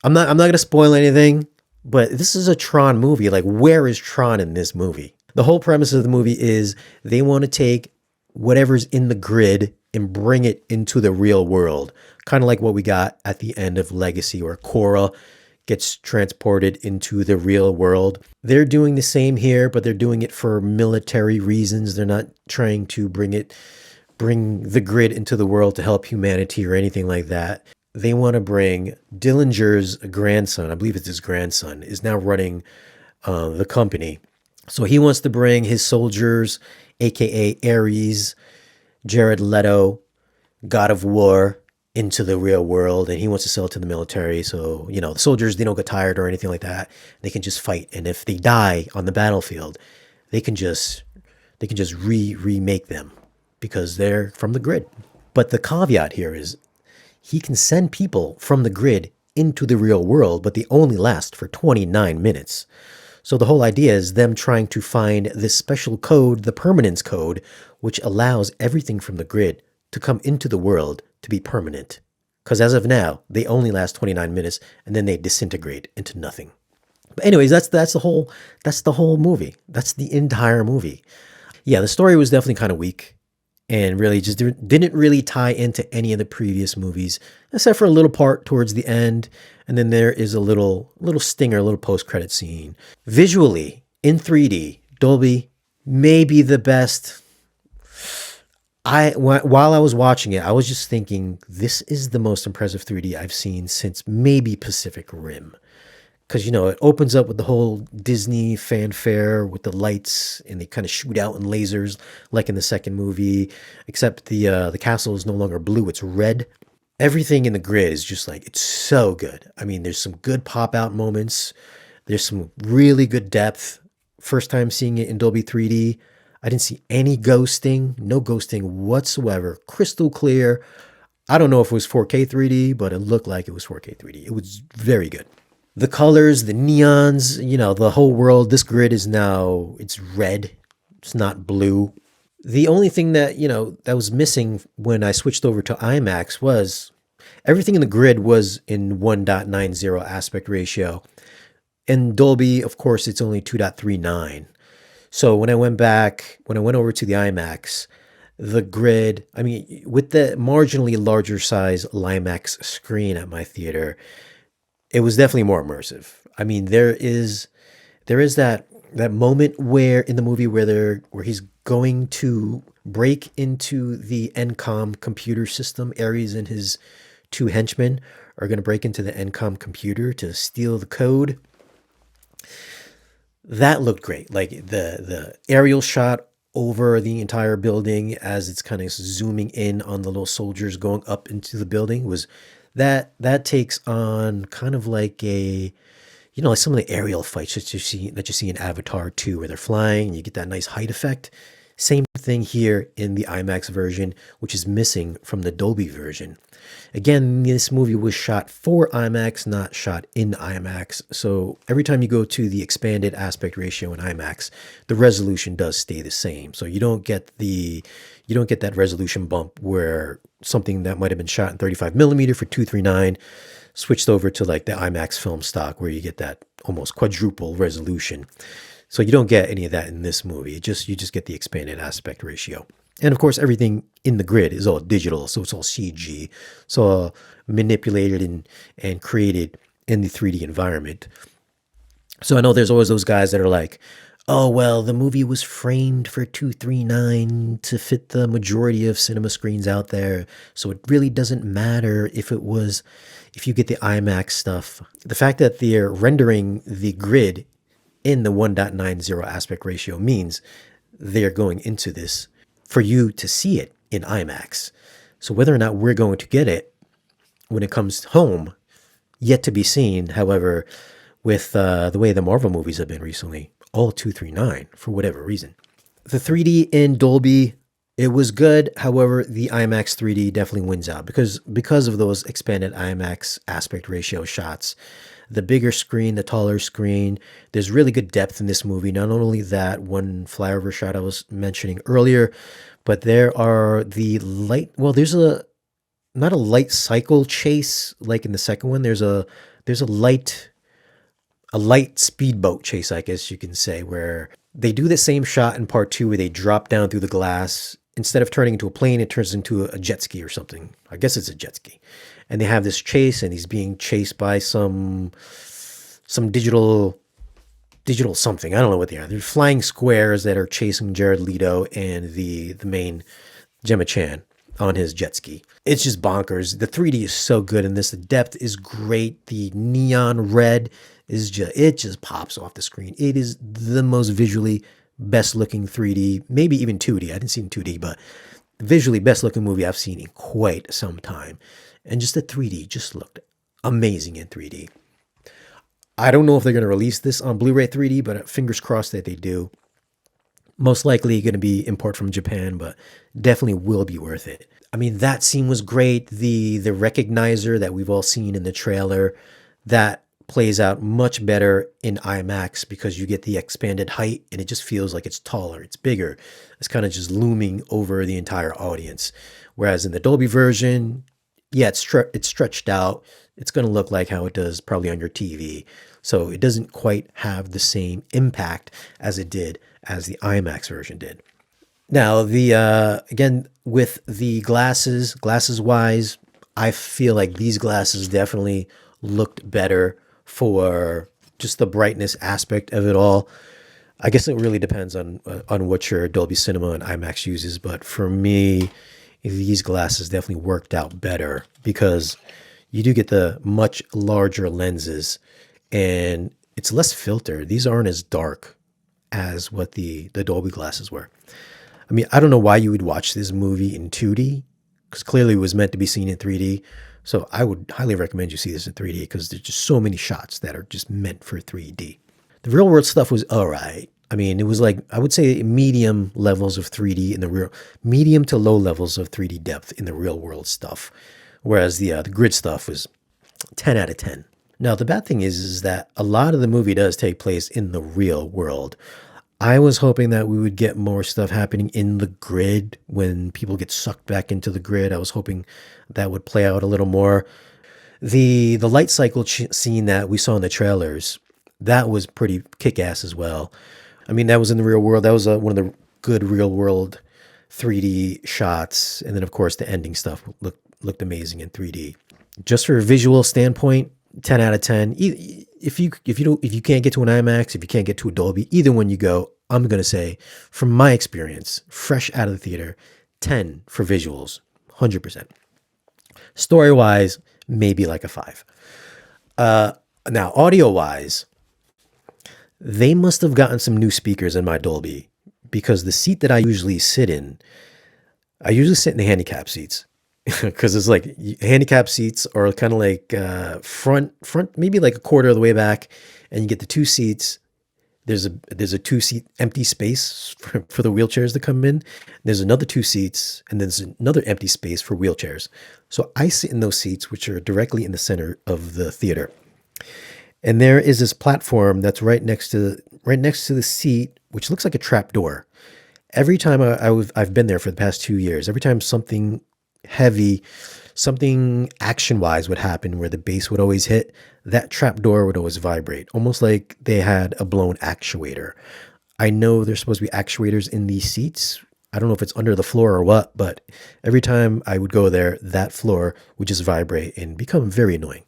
I'm not gonna spoil anything, but this is a Tron movie. Like, where is Tron in this movie? The whole premise of the movie is they want to take whatever's in the grid and bring it into the real world. Kind of like what we got at the end of Legacy, where Korra gets transported into the real world. They're doing the same here, but they're doing it for military reasons. They're not trying to bring the grid into the world to help humanity or anything like that. They want to bring Dillinger's grandson, I believe it's his grandson, is now running the company. So he wants to bring his soldiers, aka Ares, Jared Leto, God of War, into the real world, and he wants to sell it to the military. So, the soldiers, they don't get tired or anything like that. They can just fight. And if they die on the battlefield, they can just remake them because they're from the grid. But the caveat here is he can send people from the grid into the real world, but they only last for 29 minutes. So the whole idea is them trying to find this special code, the permanence code, which allows everything from the grid to come into the world to be permanent. Because as of now, they only last 29 minutes and then they disintegrate into nothing. But anyways, that's the whole movie. That's the entire movie. Yeah, the story was definitely kind of weak and really just didn't really tie into any of the previous movies, except for a little part towards the end. And then there is a little stinger, a little post-credit scene. Visually, in 3D, Dolby may be the best. While I was watching it, I was just thinking, this is the most impressive 3D I've seen since maybe Pacific Rim. Because, it opens up with the whole Disney fanfare with the lights and they kind of shoot out in lasers like in the second movie, except the castle is no longer blue, it's red. Everything in the grid is just like, it's so good. I mean, there's some good pop out moments. There's some really good depth. First time seeing it in Dolby 3D, I didn't see any ghosting, no ghosting whatsoever. Crystal clear. I don't know if it was 4K 3D, but it looked like it was 4K 3D. It was very good. The colors, the neons, the whole world, this grid is now, it's red. It's not blue. The only thing that, that was missing when I switched over to IMAX was everything in the grid was in 1.90 aspect ratio. In Dolby, of course, it's only 2.39. So when I went over to the IMAX, the grid, I mean, with the marginally larger size Limax screen at my theater, it was definitely more immersive. I mean, there is that moment where in the movie where he's going to break into the NCOM computer system. Ares and his two henchmen are going to break into the NCOM computer to steal the code. That looked great. Like the aerial shot over the entire building as it's kind of zooming in on the little soldiers going up into the building was that takes on kind of like a, like some of the aerial fights that you see in Avatar 2 where they're flying and you get that nice height effect. Same thing here in the IMAX version, which is missing from the Dolby version. Again, this movie was shot for IMAX, not shot in IMAX. So every time you go to the expanded aspect ratio in IMAX, the resolution does stay the same. So you don't get that resolution bump where something that might have been shot in 35 millimeter for 239 switched over to like the IMAX film stock where you get that almost quadruple resolution. So you don't get any of that in this movie. You just get the expanded aspect ratio. And of course, everything in the grid is all digital, so it's all CG. So manipulated and created in the 3D environment. So I know there's always those guys that are like, oh, well, the movie was framed for 239 to fit the majority of cinema screens out there. So it really doesn't matter if you get the IMAX stuff. The fact that they're rendering the grid in the 1.90 aspect ratio means they're going into this for you to see it in IMAX. So whether or not we're going to get it when it comes home, yet to be seen. However, with the way the Marvel movies have been recently, all 239 for whatever reason. The 3D in Dolby, it was good. However, the IMAX 3D definitely wins out because of those expanded IMAX aspect ratio shots. The bigger screen, the taller screen, there's really good depth in this movie. Not only that one flyover shot I was mentioning earlier, but there are the light, well, there's not a light cycle chase like in the second one. There's there's a light speedboat chase, I guess you can say, where they do the same shot in part two where they drop down through the glass. Instead of turning into a plane, it turns into a jet ski or something. I guess it's a jet ski. And they have this chase, and he's being chased by some digital something. I don't know what they are. They're flying squares that are chasing Jared Leto and the main Gemma Chan on his jet ski. It's just bonkers. The 3D is so good in this. The depth is great. The neon red is just pops off the screen. It is the most visually best looking 3D, maybe even 2D. I didn't see it in 2D, but visually best looking movie I've seen in quite some time. And just the 3D just looked amazing in 3D. I don't know if they're going to release this on Blu-ray 3D, but fingers crossed that they do. Most likely going to be import from Japan, but definitely will be worth it. I mean, that scene was great. The recognizer that we've all seen in the trailer, that plays out much better in IMAX because you get the expanded height and it just feels like it's taller, it's bigger. It's kind of just looming over the entire audience. Whereas in the Dolby version, yeah, it's stretched out. It's going to look like how it does probably on your TV. So it doesn't quite have the same impact as it did as the IMAX version did. Now, again, with the glasses wise, I feel like these glasses definitely looked better for just the brightness aspect of it all. I guess it really depends on what your Dolby Cinema and IMAX uses, but for me, these glasses definitely worked out better because you do get the much larger lenses and it's less filtered. These aren't as dark as what the Dolby glasses were. I mean, I don't know why you would watch this movie in 2D because clearly it was meant to be seen in 3D. So I would highly recommend you see this in 3D because there's just so many shots that are just meant for 3D. The real world stuff was all right. I mean, it was like, I would say medium levels of 3D in medium to low levels of 3D depth in the real world stuff. Whereas the grid stuff was 10 out of 10. Now, the bad thing is that a lot of the movie does take place in the real world. I was hoping that we would get more stuff happening in the grid when people get sucked back into the grid. I was hoping that would play out a little more. The light cycle scene that we saw in the trailers, that was pretty kick-ass as well. I mean, that was in the real world. That was one of the good real world 3D shots. And then, of course, the ending stuff looked amazing in 3D. Just for a visual standpoint, 10 out of 10. If you can't get to an IMAX, if you can't get to a Dolby, either one you go, I'm going to say, from my experience, fresh out of the theater, 10 for visuals, 100%. Story-wise, maybe like a 5. Now, audio-wise, they must have gotten some new speakers in my Dolby because the seat that I usually sit in, I usually sit in the handicap seats. Because it's like handicap seats are kind of like front, maybe like a quarter of the way back, and you get the two seats. There's a 2-seat empty space for the wheelchairs to come in. There's another 2 seats, and there's another empty space for wheelchairs. So I sit in those seats, which are directly in the center of the theater. And there is this platform that's right next to the seat, which looks like a trap door. Every time I've been there for the past 2 years, every time something heavy, something action-wise would happen where the bass would always hit, that trap door would always vibrate, almost like they had a blown actuator. I know there's supposed to be actuators in these seats. I don't know if it's under the floor or what, but every time I would go there, that floor would just vibrate and become very annoying.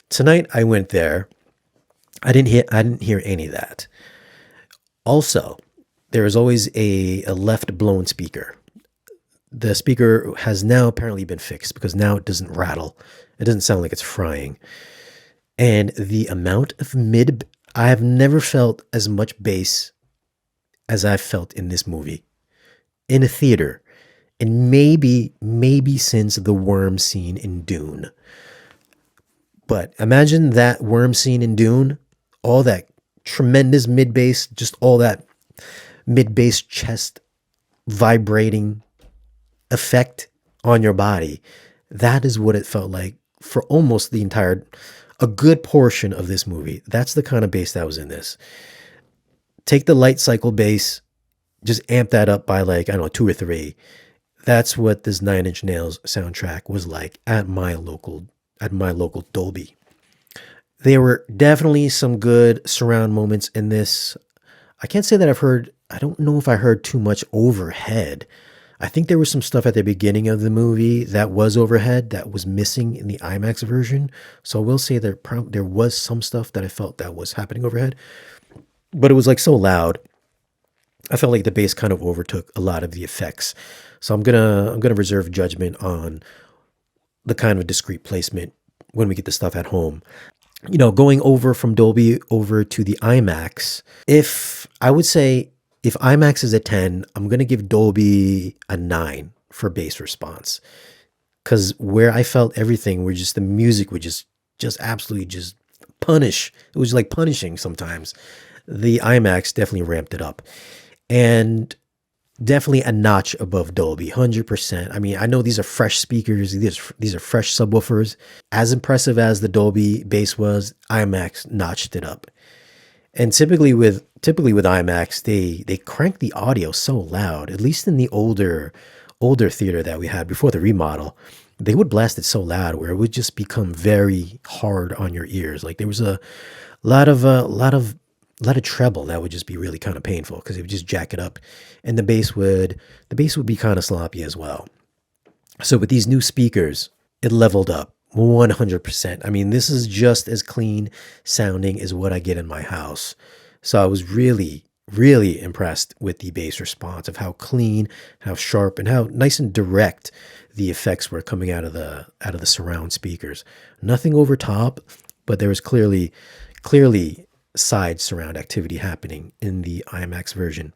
Tonight I went there. I didn't hear any of that. Also, there is always a left blown speaker. The speaker has now apparently been fixed because now it doesn't rattle. It doesn't sound like it's frying. And the amount of I have never felt as much bass as I've felt in this movie. In a theater. And maybe since the worm scene in Dune. But imagine that worm scene in Dune. All that tremendous mid-bass, just all that mid-bass chest vibrating effect on your body. That is what it felt like for almost a good portion of this movie. That's the kind of bass that was in this. Take the light cycle bass, just amp that up by like, I don't know, 2 or 3. That's what this 9 Inch Nails soundtrack was like at my local Dolby. There were definitely some good surround moments in this. I can't say that I don't know if I heard too much overhead. I think there was some stuff at the beginning of the movie that was overhead that was missing in the IMAX version. So I will say there was some stuff that I felt that was happening overhead, but it was like so loud. I felt like the bass kind of overtook a lot of the effects. So I'm gonna reserve judgment on the kind of discrete placement when we get the stuff at home. Going over from Dolby over to the IMAX, if I would say if IMAX is a 10, I'm going to give Dolby a 9 for bass response. Because where I felt everything, where just the music would just absolutely just punish. It was like punishing sometimes. The IMAX definitely ramped it up. And definitely a notch above Dolby, 100%. I mean, I know these are fresh speakers, these are fresh subwoofers. As impressive as the Dolby bass was, IMAX notched it up. And typically with IMAX, they crank the audio so loud. At least in the older theater that we had before the remodel, they would blast it so loud where it would just become very hard on your ears. Like there was a lot of treble that would just be really kind of painful because it would just jack it up, and the bass would be kind of sloppy as well. So with these new speakers, it leveled up 100%. I mean, this is just as clean sounding as what I get in my house. So I was really, really impressed with the bass response of how clean, how sharp, and how nice and direct the effects were coming out of the surround speakers. Nothing over top, but there was clearly side surround activity happening in the IMAX version.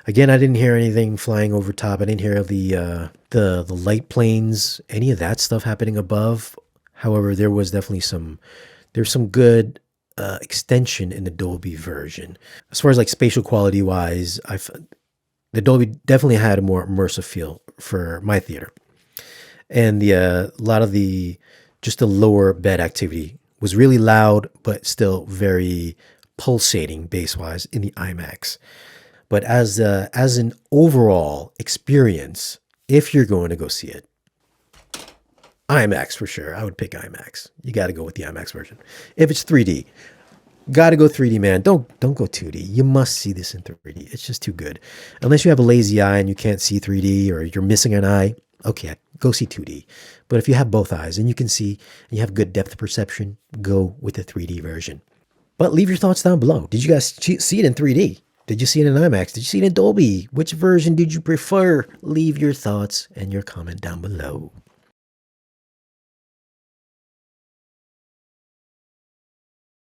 Again, I didn't hear anything flying over top. I didn't hear the light planes, any of that stuff happening above. However, there's some good extension in the Dolby version. As far as like spatial quality wise, the Dolby definitely had a more immersive feel for my theater, and a lot of the lower bed activity was really loud, but still very pulsating bass wise in the IMAX. But as an overall experience, if you're going to go see it, IMAX for sure. I would pick IMAX. You got to go with the IMAX version. If it's 3D, got to go 3D, man. Don't go 2D. You must see this in 3D. It's just too good. Unless you have a lazy eye and you can't see 3D or you're missing an eye, okay, go see 2D. But if you have both eyes and you can see and you have good depth perception, go with the 3D version. But leave your thoughts down below. Did you guys see it in 3D? Did you see it in IMAX? Did you see it in Dolby? Which version did you prefer? Leave your thoughts and your comment down below.